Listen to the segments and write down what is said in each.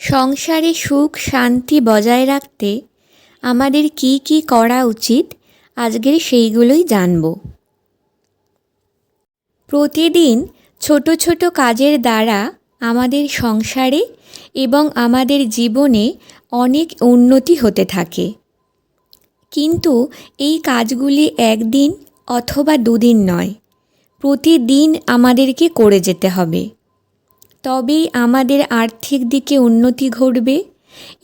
সংসারে সুখ শান্তি বজায় রাখতে আমাদের কি কি করা উচিত আজকের সেইগুলোই জানব। প্রতিদিন ছোট ছোট কাজের দ্বারা আমাদের সংসারে এবং আমাদের জীবনে অনেক উন্নতি হতে থাকে, কিন্তু এই কাজগুলি একদিন অথবা দুদিন নয়, প্রতিদিন আমাদেরকে করে যেতে হবে। তবেই আমাদের আর্থিক দিকে উন্নতি ঘটবে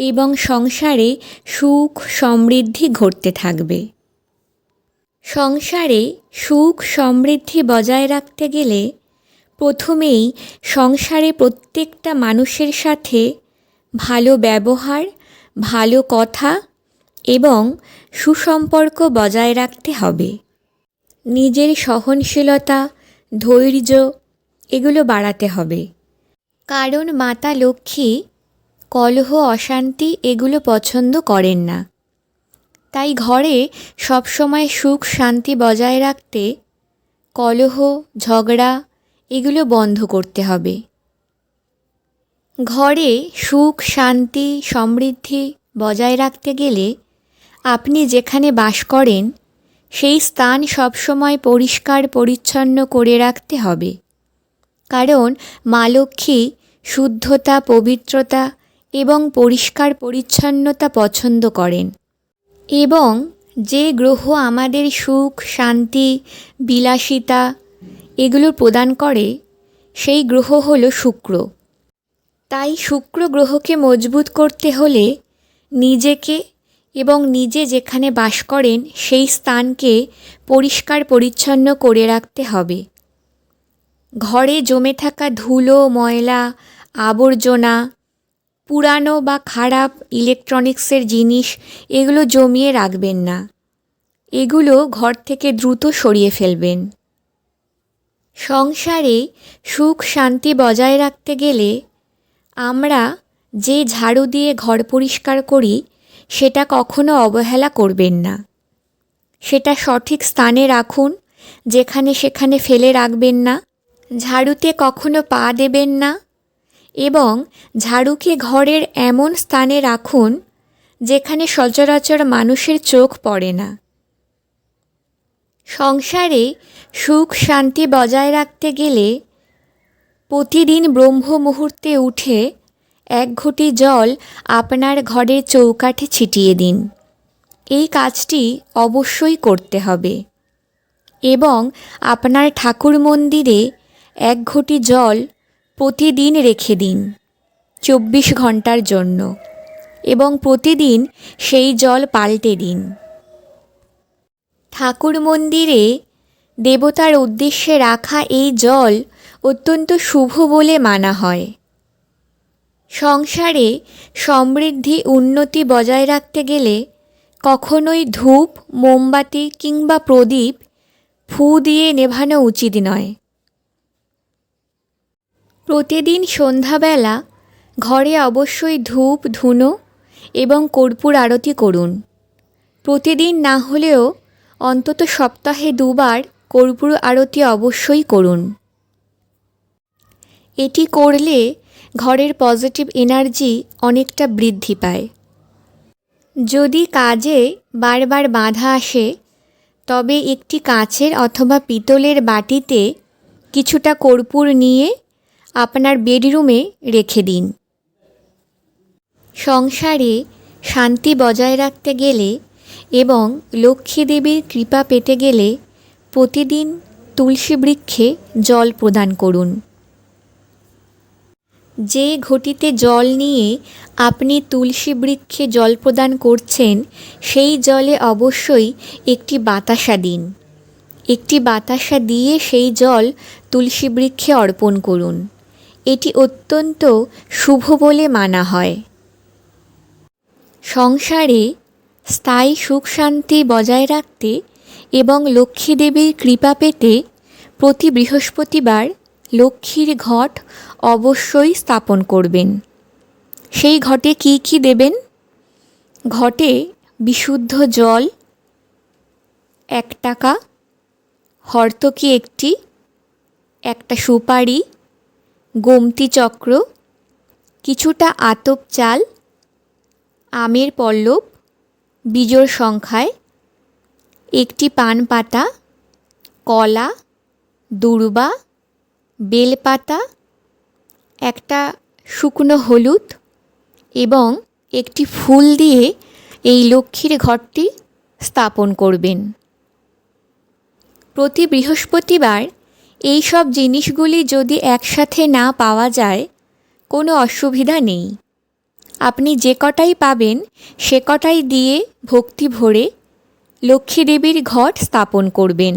এবং সংসারে সুখ সমৃদ্ধি ঘটতে থাকবে। সংসারে সুখ সমৃদ্ধি বজায় রাখতে গেলে প্রথমেই সংসারে প্রত্যেকটা মানুষের সাথে ভালো ব্যবহার, ভালো কথা এবং সুসম্পর্ক বজায় রাখতে হবে। নিজের সহনশীলতা, ধৈর্য এগুলো বাড়াতে হবে, কারণ মাতা লক্ষ্মী কলহ অশান্তি এগুলো পছন্দ করেন না। তাই ঘরে সবসময় সুখ শান্তি বজায় রাখতে কলহ ঝগড়া এগুলো বন্ধ করতে হবে। ঘরে সুখ শান্তি সমৃদ্ধি বজায় রাখতে গেলে আপনি যেখানে বাস করেন সেই স্থান সবসময় পরিষ্কার পরিচ্ছন্ন করে রাখতে হবে, কারণ মা লক্ষ্মী শুদ্ধতা, পবিত্রতা এবং পরিষ্কার পরিচ্ছন্নতা পছন্দ করেন। এবং যে গ্রহ আমাদের সুখ শান্তি বিলাসিতা এগুলো প্রদান করে সেই গ্রহ হলো শুক্র। তাই শুক্র গ্রহকে মজবুত করতে হলে নিজেকে এবং নিজে যেখানে বাস করেন সেই স্থানকে পরিষ্কার পরিচ্ছন্ন করে রাখতে হবে। ঘরে জমে থাকা ধুলো ময়লা আবর্জনা, পুরানো বা খারাপ ইলেকট্রনিক্সের জিনিস এগুলো জমিয়ে রাখবেন না, এগুলো ঘর থেকে দ্রুত সরিয়ে ফেলবেন। সংসারে সুখ শান্তি বজায় রাখতে গেলে আমরা যে ঝাড়ু দিয়ে ঘর পরিষ্কার করি সেটা কখনো অবহেলা করবেন না। সেটা সঠিক স্থানে রাখুন, যেখানে সেখানে ফেলে রাখবেন না। ঝাড়ুতে কখনো পা দেবেন না এবং ঝাড়ুকে ঘরের এমন স্থানে রাখুন যেখানে সচরাচর মানুষের চোখ পড়ে না। সংসারে সুখ শান্তি বজায় রাখতে গেলে প্রতিদিন ব্রহ্ম মুহূর্তে উঠে 1 ঘটি জল আপনার ঘরের চৌকাঠে ছিটিয়ে দিন। এই কাজটি অবশ্যই করতে হবে এবং আপনার ঠাকুর মন্দিরে 1 ঘটি জল প্রতিদিন রেখে দিন 24 ঘন্টার জন্য এবং প্রতিদিন সেই জল পাল্টে দিন। ঠাকুর মন্দিরে দেবতার উদ্দেশ্যে রাখা এই জল অত্যন্ত শুভ বলে মানা হয়। সংসারে সমৃদ্ধি উন্নতি বজায় রাখতে গেলে কখনোই ধূপ মোমবাতি কিংবা প্রদীপ ফু দিয়ে নেভানো উচিত নয়। প্রতিদিন সন্ধ্যাবেলা ঘরে অবশ্যই ধূপ ধুনো এবং কর্পূর আরতি করুন। প্রতিদিন না হলেও অন্তত সপ্তাহে 2 বার কর্পূর আরতি অবশ্যই করুন। এটি করলে ঘরের পজিটিভ এনার্জি অনেকটা বৃদ্ধি পায়। যদি কাজে বারবার বাধা আসে তবে একটি কাঁচের অথবা পিতলের বাটিতে কিছুটা কর্পূর নিয়ে আপনার বেডরুমে রেখে দিন। সংসারে শান্তি বজায় রাখতে গেলে এবং লক্ষ্মী দেবীর কৃপা পেতে গেলে প্রতিদিন তুলসী বৃক্ষে জল প্রদান করুন। যে ঘটিতে জল নিয়ে আপনি তুলসী বৃক্ষে জল প্রদান করছেন সেই জলে অবশ্যই একটি বাতাসা দিন। একটি বাতাসা দিয়ে সেই জল তুলসী বৃক্ষে অর্পণ করুন। এটি অত্যন্ত শুভ বলে মানা হয়। সংসারে স্থায়ী সুখ শান্তি বজায় রাখতে এবং লক্ষ্মী দেবীর কৃপা পেতে প্রতি বৃহস্পতিবার লক্ষ্মীর ঘট অবশ্যই স্থাপন করবেন। সেই ঘটে কি কি দেবেন? ঘটে বিশুদ্ধ জল 1 টাকা, হর্তকি একটি, 1টা সুপারি, গোমতী চক্র, কিছুটা আতপ চাল, আমের পল্লব বিজোড় সংখ্যায়, একটি পান পাতা, কলা, দূর্বা, বেলপাতা, একটা শুকনো হলুদ এবং একটি ফুল দিয়ে এই লক্ষ্মীর ঘরটি স্থাপন করবেন। প্রতি বৃহস্পতিবার এই সব জিনিসগুলি যদি একসাথে না পাওয়া যায় কোনো অসুবিধা নেই। আপনি যে কটাই পাবেন সে কটাই দিয়ে ভক্তি ভরে লক্ষ্মী দেবীর ঘট স্থাপন করবেন।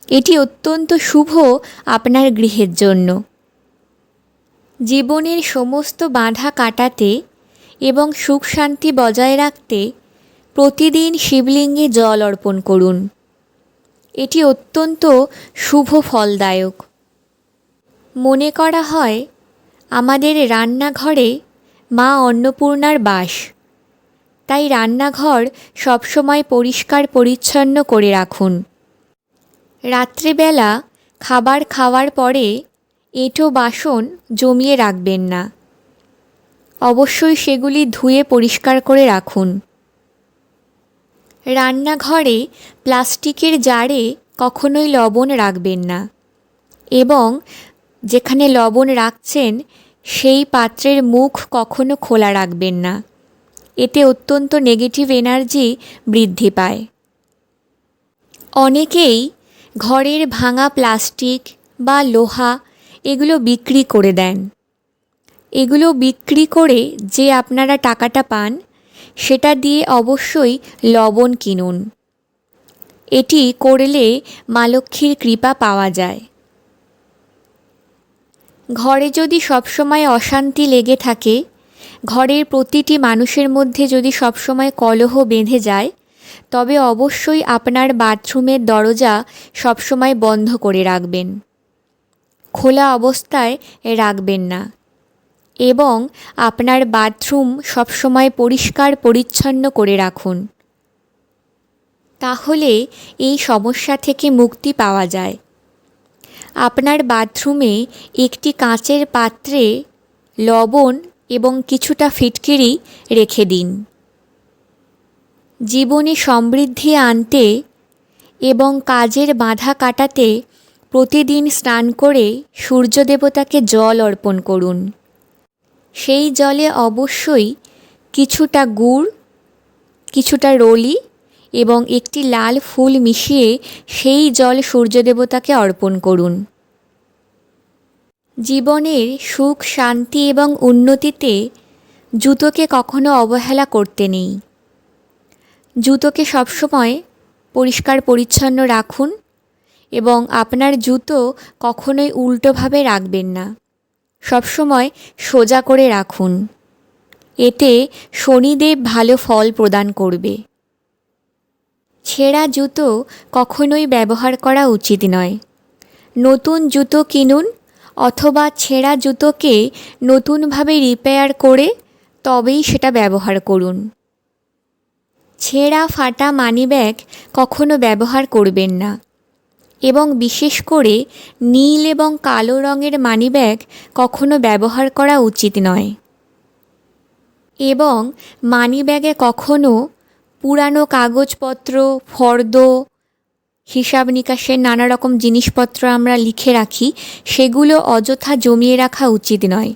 এটি অত্যন্ত শুভ আপনার গৃহের জন্য। জীবনের সমস্ত বাধা কাটাতে এবং সুখ শান্তি বজায় রাখতে প্রতিদিন শিবলিঙ্গে জল অর্পণ করুন। এটি অত্যন্ত শুভ ফলদায়ক। মনে করা হয় আমাদের রান্নাঘরে মা অন্নপূর্ণার বাস, তাই রান্নাঘর সবসময় পরিষ্কার পরিচ্ছন্ন করে রাখুন। রাত্রেবেলা খাবার খাওয়ার পরে এঁটো বাসন জমিয়ে রাখবেন না, অবশ্যই সেগুলি ধুয়ে পরিষ্কার করে রাখুন। রান্নাঘরে প্লাস্টিকের জারে কখনোই লবণ রাখবেন না এবং যেখানে লবণ রাখছেন সেই পাত্রের মুখ কখনো খোলা রাখবেন না। এতে অত্যন্ত নেগেটিভ এনার্জি বৃদ্ধি পায়। অনেকেই ঘরের ভাঙা প্লাস্টিক বা লোহা এগুলো বিক্রি করে দেন। এগুলো বিক্রি করে যে আপনারা টাকাটা পান সেটা দিয়ে অবশ্যই লবণ কিনুন। এটি করলে মা লক্ষ্মীর কৃপা পাওয়া যায়। ঘরে যদি সবসময় অশান্তি লেগে থাকে, ঘরের প্রতিটি মানুষের মধ্যে যদি সবসময় কলহ বেঁধে যায়, তবে অবশ্যই আপনার বাথরুমের দরজা সবসময় বন্ধ করে রাখবেন, খোলা অবস্থায় রাখবেন না এবং আপনার বাথরুম সবসময় পরিষ্কার পরিচ্ছন্ন করে রাখুন। তাহলে এই সমস্যা থেকে মুক্তি পাওয়া যায়। আপনার বাথরুমে একটি কাঁচের পাত্রে লবণ এবং কিছুটা ফিটকিরি রেখে দিন। জীবনে সমৃদ্ধি আনতে এবং কাজের বাধা কাটাতে প্রতিদিন স্নান করে সূর্য দেবতাকে জল অর্পণ করুন। সেই জলে অবশ্যই কিছুটা গুড়, কিছুটা রলি এবং একটি লাল ফুল মিশিয়ে সেই জল সূর্য দেবতাকে অর্পণ করুন। জীবনের সুখ শান্তি এবং উন্নতিতে জুতোকে কখনো অবহেলা করতে নেই। জুতোকে সবসময় পরিষ্কার পরিচ্ছন্ন রাখুন এবং আপনার জুতো কখনোই উল্টোভাবে রাখবেন না, সবসময় সোজা করে রাখুন। এতে শনিদেব ভালো ফল প্রদান করবে। ছেঁড়া জুতো কখনোই ব্যবহার করা উচিত নয়। নতুন জুতো কিনুন অথবা ছেঁড়া জুতোকে নতুনভাবে রিপেয়ার করে তবেই সেটা ব্যবহার করুন। ছেঁড়া ফাটা মানিব্যাগ কখনো ব্যবহার করবেন না এবং বিশেষ করে নীল এবং কালো রঙের মানিব্যাগ কখনো ব্যবহার করা উচিত নয়। এবং মানিব্যাগে কখনো পুরানো কাগজপত্র, ফর্দ, হিসাব নিকাশের নানা রকম জিনিসপত্র আমরা লিখে রাখি, সেগুলো অযথা জমিয়ে রাখা উচিত নয়।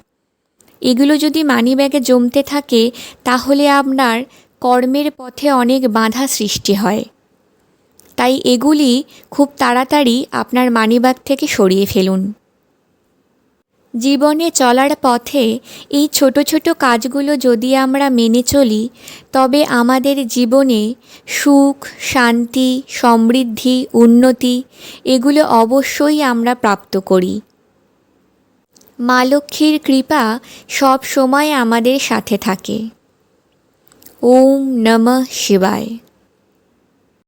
এগুলো যদি মানিব্যাগে জমতে থাকে তাহলে আপনার কর্মের পথে অনেক বাধা সৃষ্টি হয়। তাই এগুলি খুব তাড়াতাড়ি আপনার মানিব্যাগ থেকে সরিয়ে ফেলুন। জীবনে চলার পথে এই ছোট ছোট কাজগুলো যদি আমরা মেনে চলি তবে আমাদের জীবনে সুখ, শান্তি, সমৃদ্ধি, উন্নতি এগুলো অবশ্যই আমরা প্রাপ্ত করি। মা লক্ষ্মীর কৃপা সব সময় আমাদের সাথে থাকে। ওম নমঃ শিবায়।